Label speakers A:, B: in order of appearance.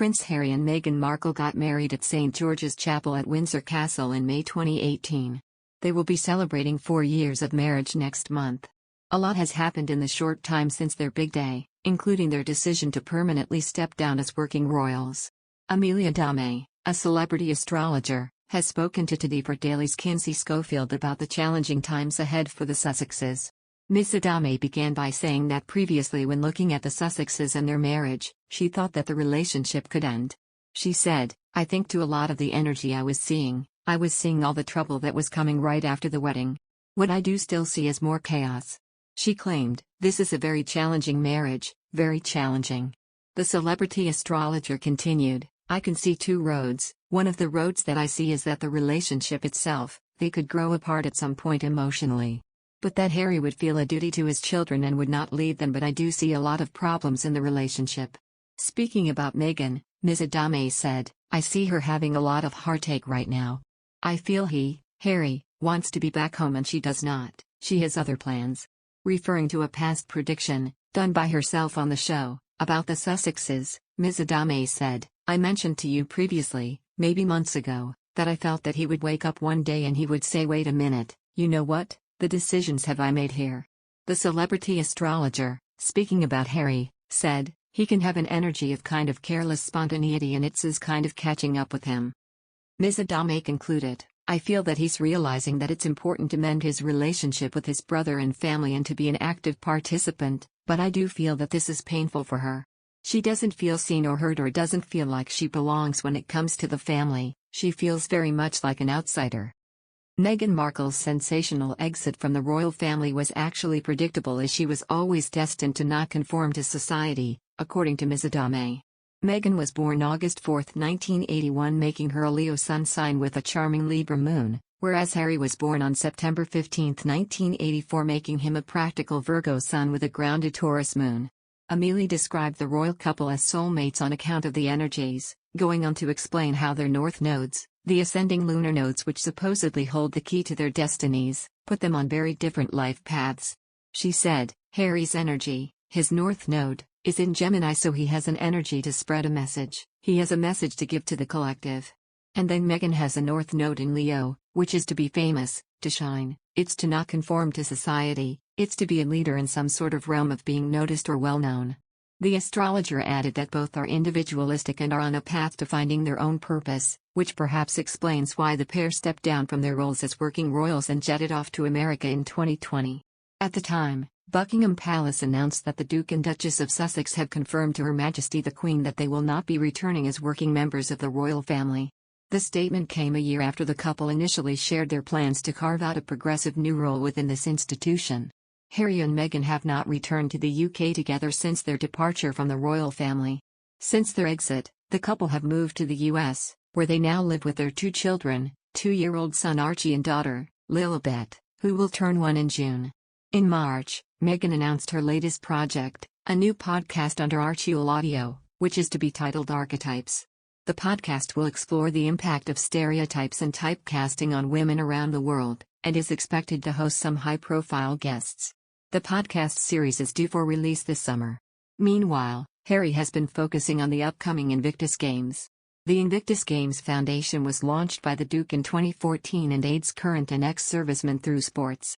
A: Prince Harry and Meghan Markle got married at St. George's Chapel at Windsor Castle in May 2018. They will be celebrating 4 years of marriage next month. A lot has happened in the short time since their big day, including their decision to permanently step down as working royals. Ms Adame, a celebrity astrologer, has spoken to Today for Daily's Kinsey Schofield about the challenging times ahead for the Sussexes. Ms Adame began by saying that previously, when looking at the Sussexes and their marriage, she thought that the relationship could end. She said, "I think to a lot of the energy I was seeing all the trouble that was coming right after the wedding. What I do still see is more chaos." She claimed, "This is a very challenging marriage, very challenging." The celebrity astrologer continued, "I can see 2 roads. One of the roads that I see is that the relationship itself, they could grow apart at some point emotionally. But that Harry would feel a duty to his children and would not leave them, but I do see a lot of problems in the relationship." Speaking about Meghan, Ms Adame said, "I see her having a lot of heartache right now. I feel Harry, wants to be back home and she does not, she has other plans." Referring to a past prediction, done by herself on the show, about the Sussexes, Ms Adame said, "I mentioned to you previously, maybe months ago, that I felt that he would wake up one day and he would say, 'Wait a minute, you know what? The decisions have I made here.'" The celebrity astrologer, speaking about Harry, said, "He can have an energy of kind of careless spontaneity and it's is kind of catching up with him." Ms Adame concluded, "I feel that he's realizing that it's important to mend his relationship with his brother and family and to be an active participant, but I do feel that this is painful for her. She doesn't feel seen or heard or doesn't feel like she belongs when it comes to the family, she feels very much like an outsider." Meghan Markle's sensational exit from the royal family was actually predictable, as she was always destined to not conform to society, according to Ms Adame. Meghan was born August 4, 1981, making her a Leo sun sign with a charming Libra moon, whereas Harry was born on September 15, 1984, making him a practical Virgo sun with a grounded Taurus moon. Amelie described the royal couple as soulmates on account of the energies, going on to explain how their north nodes, the ascending lunar nodes which supposedly hold the key to their destinies, put them on very different life paths. She said, "Harry's energy, his north node, is in Gemini, so he has an energy to spread a message, he has a message to give to the collective. And then Meghan has a north node in Leo, which is to be famous, to shine, it's to not conform to society, it's to be a leader in some sort of realm of being noticed or well known." The astrologer added that both are individualistic and are on a path to finding their own purpose, which perhaps explains why the pair stepped down from their roles as working royals and jetted off to America in 2020. At the time, Buckingham Palace announced that the Duke and Duchess of Sussex have confirmed to Her Majesty the Queen that they will not be returning as working members of the royal family. The statement came a year after the couple initially shared their plans to carve out a progressive new role within this institution. Harry and Meghan have not returned to the UK together since their departure from the royal family. Since their exit, the couple have moved to the US, where they now live with their 2 children, 2-year-old son Archie and daughter, Lilibet, who will turn 1 in June. In March, Meghan announced her latest project, a new podcast under Archiel Audio, which is to be titled Archetypes. The podcast will explore the impact of stereotypes and typecasting on women around the world, and is expected to host some high-profile guests. The podcast series is due for release this summer. Meanwhile, Harry has been focusing on the upcoming Invictus Games. The Invictus Games Foundation was launched by the Duke in 2014 and aids current and ex-servicemen through sports.